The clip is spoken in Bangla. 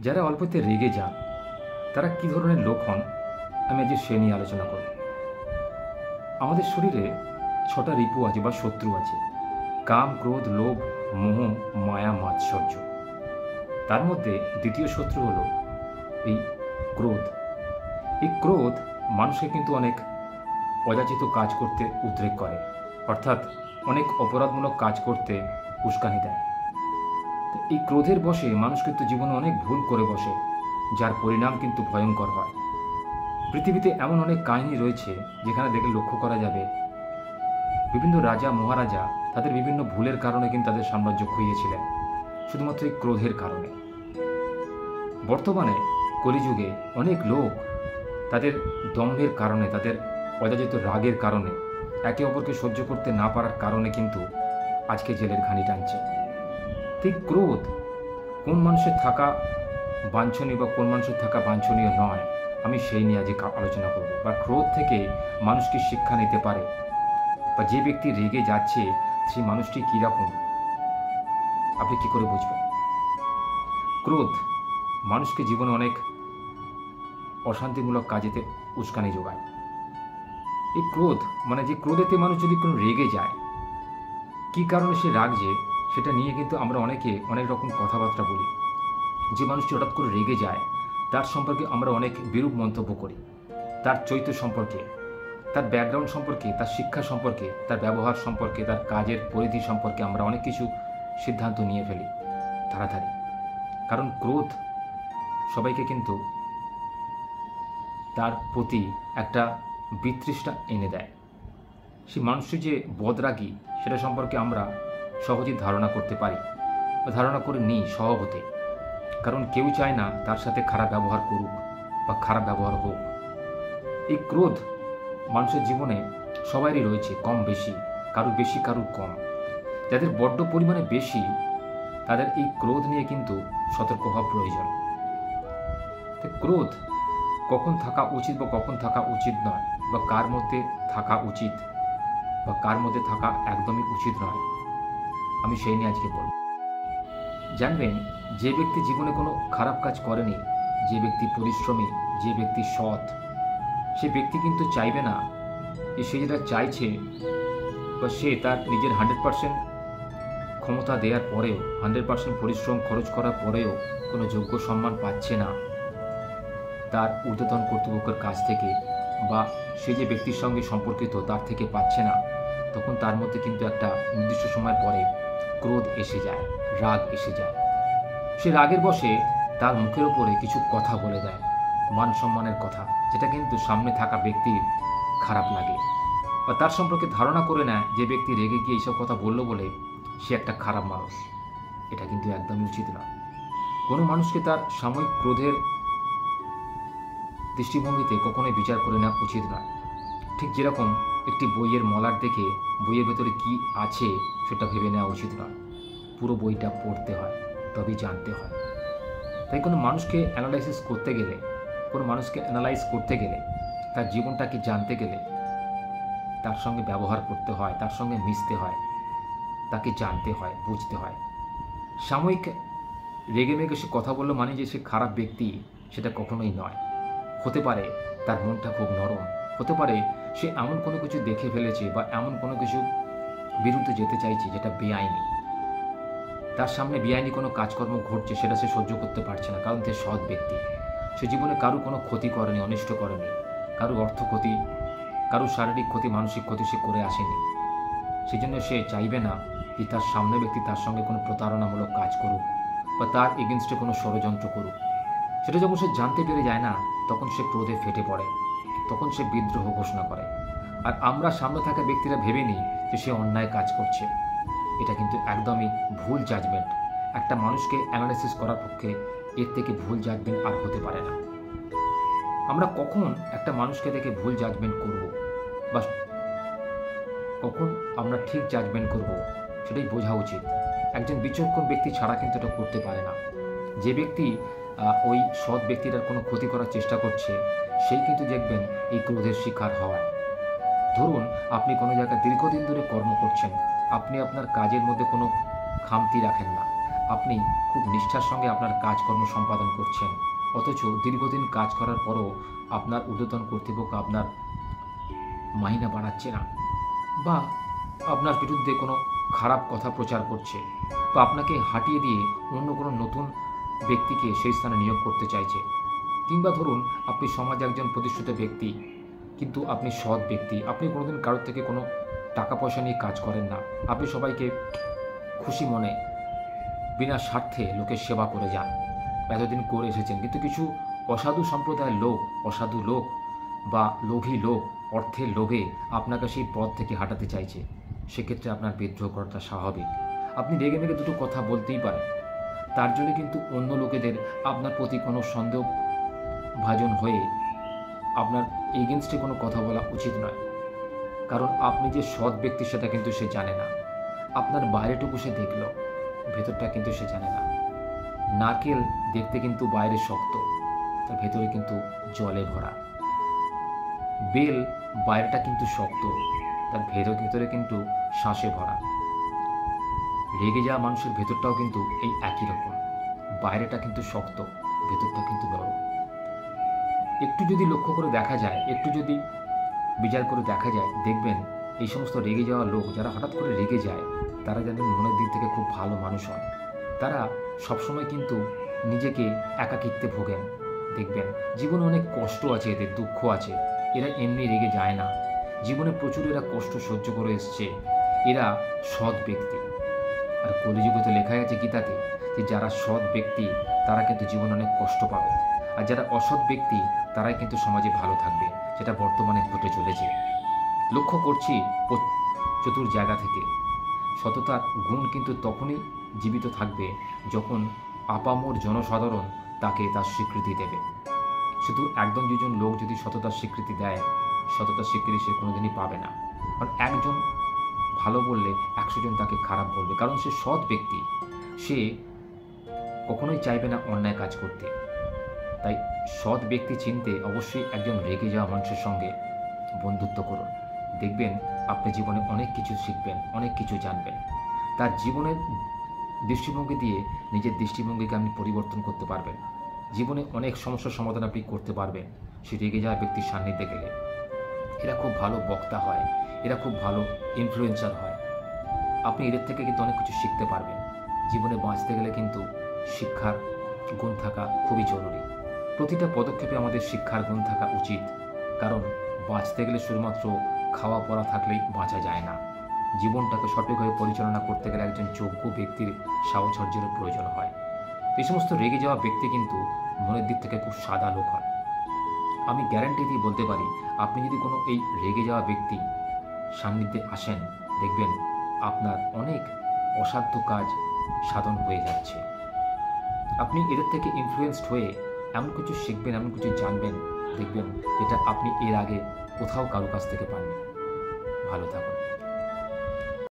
যারা অল্পতে রেগে যান তারা কী ধরনের লোক হন আমি আজ সে নিয়ে আলোচনা করব। আমাদের শরীরে 6টা রিপু আছে বা শত্রু আছে: কাম, ক্রোধ, লোভ, মোহ, মায়া, মাৎসর্য। তার মধ্যে দ্বিতীয় শত্রু হলো এই ক্রোধ। এই ক্রোধ মানুষকে কিন্তু অনেক অযাচিত কাজ করতে উদ্রেক করে, অর্থাৎ অনেক অপরাধমূলক কাজ করতে উস্কানি দেয়। এই ক্রোধের বশে মানুষ কিন্তু জীবনে অনেক ভুল করে বসে, যার পরিণাম কিন্তু ভয়ঙ্কর হয়। পৃথিবীতে এমন অনেক কাহিনী রয়েছে যেখানে দেখে লক্ষ্য করা যাবে বিভিন্ন রাজা মহারাজা তাদের বিভিন্ন ভুলের কারণে কিন্তু তাদের সাম্রাজ্য খুইয়েছিলেন, শুধুমাত্র এই ক্রোধের কারণে। বর্তমানে কলিযুগে অনেক লোক তাদের দম্ভের কারণে, তাদের অযাচিত রাগের কারণে, একে অপরকে সহ্য করতে না পারার কারণে কিন্তু আজকে জেলের ঘানি টানছে। ঠিক ক্রোধ কোন মানুষের থাকা বাঞ্ছনীয় বা কোন মানুষের থাকা বাঞ্ছনীয় নয়, আমি সেই নিয়ে আজকে আলোচনা করব। বা ক্রোধ থেকে মানুষ কি শিক্ষা নিতে পারে, বা যে ব্যক্তি রেগে যাচ্ছে সেই মানুষটি কীরকম, আপনি কি করে বুঝবেন? ক্রোধ মানুষকে জীবনে অনেক অশান্তিমূলক কাজেতে উস্কানি যোগায়। এই ক্রোধ মানে যে ক্রোধেতে মানুষ যদি কোনো রেগে যায়, কী কারণে সে রাগছে সেটা নিয়ে কিন্তু আমরা অনেকে অনেক রকম কথাবার্তা বলি। যে মানুষটি হঠাৎ করে রেগে যায় তার সম্পর্কে আমরা অনেক বিরূপ মন্তব্য করি, তার চরিত্র সম্পর্কে, তার ব্যাকগ্রাউন্ড সম্পর্কে, তার শিক্ষা সম্পর্কে, তার ব্যবহার সম্পর্কে, তার কাজের পরিধি সম্পর্কে আমরা অনেক কিছু সিদ্ধান্ত নিয়ে ফেলি তাড়াতাড়ি। কারণ ক্রোধ সবাইকে কিন্তু তার প্রতি একটা বিতৃষ্ণা এনে দেয়। সেই মানুষটি যে বদরাগী সেটা সম্পর্কে আমরা সহজেই ধারণা করতে পারি বা ধারণা করে নিই স্বভাবতে, কারণ কেউ চায় না তার সাথে খারাপ ব্যবহার করুক বা খারাপ ব্যবহার হোক। এই ক্রোধ মানুষের জীবনে সবারই রয়েছে, কম বেশি, কারুর বেশি কারুর কম। যাদের বড্ড পরিমাণে বেশি তাদের এই ক্রোধ নিয়ে কিন্তু সতর্ক হওয়া প্রয়োজন। তো ক্রোধ কখন থাকা উচিত বা কখন থাকা উচিত নয়, বা কার মধ্যে থাকা উচিত বা কার মধ্যে থাকা একদমই উচিত নয়, আমি সেই নিয়ে আজকে বলব। জানবেন, যে ব্যক্তি জীবনে কোনো খারাপ কাজ করেনি, যে ব্যক্তি পরিশ্রমী, যে ব্যক্তি সৎ, সে ব্যক্তি কিন্তু চাইবে না যে সে যেটা চাইছে বা সে তার নিজের 100% ক্ষমতা দেওয়ার পরেও, 100% পরিশ্রম খরচ করার পরেও কোনো যোগ্য সম্মান পাচ্ছে না তার ঊর্ধ্বতন কর্তৃপক্ষের কাছ থেকে, বা সে যে ব্যক্তির সঙ্গে সম্পর্কিত তার থেকে পাচ্ছে না, তখন তার মধ্যে কিন্তু একটা নির্দিষ্ট সময় পরে ক্রোধ এসে যায়, রাগ এসে যায়। সে রাগের বশে তার মুখের উপরে কিছু কথা বলে দেয়, মান সম্মানের কথা, যেটা কিন্তু সামনে থাকা ব্যক্তির খারাপ লাগে, বা তার সম্পর্কে ধারণা করে নেয় যে ব্যক্তি রেগে গিয়ে এইসব কথা বললো বলে সে একটা খারাপ মানুষ। এটা কিন্তু একদমই উচিত না। কোনো মানুষকে তার সাময়িক ক্রোধের দৃষ্টিভঙ্গিতে কখনোই বিচার করে নেওয়া উচিত নয়। ঠিক যেরকম একটি বইয়ের মলাট দেখে বইয়ের ভেতরে কি আছে সেটা ভেবে নেওয়া উচিত নয়, পুরো বইটা পড়তে হয়, তবেই জানতে হয়। তাই কোনো মানুষকে অ্যানালাইজ করতে গেলে, তার জীবনটাকে জানতে গেলে তার সঙ্গে ব্যবহার করতে হয়, তার সঙ্গে মিশতে হয়, তাকে জানতে হয়, বুঝতে হয়। সাময়িক রেগে মেগে সে কথা বললো মানে যে সে খারাপ ব্যক্তি, সেটা কখনোই নয়। হতে পারে তার মনটা খুব নরম, হতে পারে সে এমন কোনো কিছু দেখে ফেলেছে বা এমন কোনো কিছু বিরুদ্ধে যেতে চাইছে যেটা বেআইনি, তার সামনে বেআইনি কোনো কাজকর্ম ঘটছে, সেটা সে সহ্য করতে পারছে না, কারণ সে সৎ ব্যক্তি। সে জীবনে কারো কোনো ক্ষতি করেনি, অনিষ্ট করেনি, কারো অর্থ ক্ষতি, কারো শারীরিক ক্ষতি, মানসিক ক্ষতি সে করে আসেনি। সেই জন্য সে চাইবে না যে তার সামনে ব্যক্তি তার সঙ্গে কোনো প্রতারণামূলক কাজ করুক বা তার এগেনস্টে কোনো ষড়যন্ত্র করুক। সেটা যখন সে জানতে পেরে যায় না, তখন সে ক্রোধে ফেটে পড়ে, তখন সে বিদ্রোহ ঘোষণা করে। আর আমরা সামনে থাকা ব্যক্তিরা ভেবে নিই যে সে অন্যায় কাজ করছে। এটা কিন্তু একদমই ভুল জাজমেন্ট। একটা মানুষকে অ্যানালাইসিস করার পক্ষে এর থেকে ভুল জাজমেন্ট আর হতে পারে না। আমরা কখন একটা মানুষকে দেখে ভুল জাজমেন্ট করব বা কখন আমরা ঠিক জাজমেন্ট করব, সেটাই বোঝা উচিত। একজন বিচক্ষণ ব্যক্তি ছাড়া কিন্তু এটা করতে পারে না। যে ব্যক্তি ওই সৎ ব্যক্তিটার কোনো ক্ষতি করার চেষ্টা করছে, সেই কিন্তু দেখবেন এই ক্রোধের শিকার হয়। ধরুন আপনি কোনো জায়গায় দীর্ঘদিন ধরে কর্ম করছেন, আপনি আপনার কাজের মধ্যে কোনো খামতি রাখেন না, আপনি খুব নিষ্ঠার সঙ্গে আপনার কাজকর্ম সম্পাদন করছেন, অথচ দীর্ঘদিন কাজ করার পরও আপনার ঊর্ধ্বতন কর্তৃপক্ষ আপনার মাইনে বাড়াচ্ছে না, বা আপনার বিরুদ্ধে কোনো খারাপ কথা প্রচার করছে, বা আপনাকে হাঁটিয়ে দিয়ে অন্য কোনো নতুন ব্যক্তিকে সেই স্থানে নিয়োগ করতে চাইছে, কিংবা ধরুন আপনি সমাজে একজন প্রতিষ্ঠিত ব্যক্তি, কিন্তু আপনি সৎ ব্যক্তি, আপনি কোনোদিন কারোর থেকে কোনো টাকা পয়সা নিয়ে কাজ করেন না, আপনি সবাইকে খুশি মনে বিনা স্বার্থে লোকের সেবা করে যান, এতদিন করে এসেছেন, কিন্তু কিছু অসাধু সম্প্রদায়ের লোক, অসাধু লোক বা লোভী লোক অর্থের লোভে আপনাকে সেই পথ থেকে হাঁটাতে চাইছে, সেক্ষেত্রে আপনার বিদ্রোহ করাটা স্বাভাবিক। আপনি রেগে মেগে দুটো কথা বলতেই পারেন, তার জন্য কিন্তু অন্য লোকেদের আপনার প্রতি কোনো সন্দেহ ভাজন হয়ে আপনার এগেনস্টে কোনো কথা বলা উচিত নয়, কারণ আপনি যে সৎ ব্যক্তি সেটা কিন্তু সে জানে না। আপনার বাইরেটুকু সে দেখল, ভেতরটা কিন্তু সে জানে না। নারকেল দেখতে কিন্তু বাইরে শক্ত, তার ভেতরে কিন্তু জলে ভরা। বেল বাইরেটা কিন্তু শক্ত, তার ভেতরে কিন্তু শ্বাসে ভরা। রেগে যাওয়া মানুষের ভেতরটাও কিন্তু এই একই রকম, বাইরেটা কিন্তু শক্ত, ভেতরটা কিন্তু নরম। একটু যদি লক্ষ্য করে দেখা যায়, একটু যদি বিচার করে দেখা যায়, দেখবেন এই সমস্ত রেগে যাওয়া লোক যারা হঠাৎ করে রেগে যায়, তারা যেন মনের দিক থেকে খুব ভালো মানুষ হন। তারা সবসময় কিন্তু নিজেকে একাকিত্বে ভোগেন। দেখবেন জীবনে অনেক কষ্ট আছে, এদের দুঃখ আছে, এরা এমনি রেগে যায় না। জীবনে প্রচুর এরা কষ্ট সহ্য করে এসছে, এরা সৎ ব্যক্তি। আর কলিযুগে তো লেখাই আছে গীতাতে যে যারা সৎ ব্যক্তি তারা কিন্তু জীবনে অনেক কষ্ট পাবে, আর যারা অসৎ ব্যক্তি তারাই কিন্তু সমাজে ভালো থাকবে, যেটা বর্তমানে ঘটে চলেছে। লক্ষ্য করছি চতুর জায়গা থেকে সততার গুণ কিন্তু তখনই জীবিত থাকবে যখন আপামর জনসাধারণ তাকে তার স্বীকৃতি দেবে। শুধু একজন দুজন লোক যদি সততার স্বীকৃতি দেয়, সততার স্বীকৃতি সে কোনোদিনই পাবে না। কারণ একজন ভালো বললে 100 জন তাকে খারাপ বলবে, কারণ সে সৎ ব্যক্তি, সে কখনোই চাইবে না অন্যায় কাজ করতে। তাই সৎ ব্যক্তি চিনতে অবশ্যই একজন রেগে যাওয়া মানুষের সঙ্গে বন্ধুত্ব করুন। দেখবেন আপনি জীবনে অনেক কিছু শিখবেন, অনেক কিছু জানবেন। তার জীবনের দৃষ্টিভঙ্গি দিয়ে নিজের দৃষ্টিভঙ্গিকে আপনি পরিবর্তন করতে পারবেন। জীবনে অনেক সমস্যার সমাধান আপনি করতে পারবেন সে রেগে যাওয়া ব্যক্তির সান্নিধ্যে গেলে। এরা খুব ভালো বক্তা হয়, এরা খুব ভালো ইনফ্লুয়েন্সার হয়। আপনি এদের থেকে কিন্তু অনেক কিছু শিখতে পারবেন। জীবনে বাঁচতে গেলে কিন্তু শিক্ষার গুণ থাকা খুবই জরুরি। প্রতিটা পদক্ষেপে আমাদের শিক্ষার গুণ থাকা উচিত, কারণ বাঁচতে গেলে শুধুমাত্র খাওয়া পড়া থাকলেই বাঁচা যায় না। জীবনটাকে সঠিকভাবে পরিচালনা করতে গেলে একজন যোগ্য ব্যক্তির সাহচর্যের প্রয়োজন হয়। এই সমস্ত রেগে যাওয়া ব্যক্তি কিন্তু মনের দিক থেকে খুব সাদা লোক হন। আমি গ্যারান্টি দিয়ে বলতে পারি, আপনি যদি কোনো এই রেগে যাওয়া ব্যক্তি সান্নিধ্যে আসেন, দেখবেন আপনার অনেক অসাধ্য কাজ সাধন হয়ে যাচ্ছে। আপনি এদের থেকে ইনফ্লুয়েন্সড হয়ে এমন কিছু শিখবেন, এমন কিছু জানবেন, দেখবেন এটা আপনি এর আগে কোথাও কারো কাছ থেকে পাননি। ভালো থাকুন।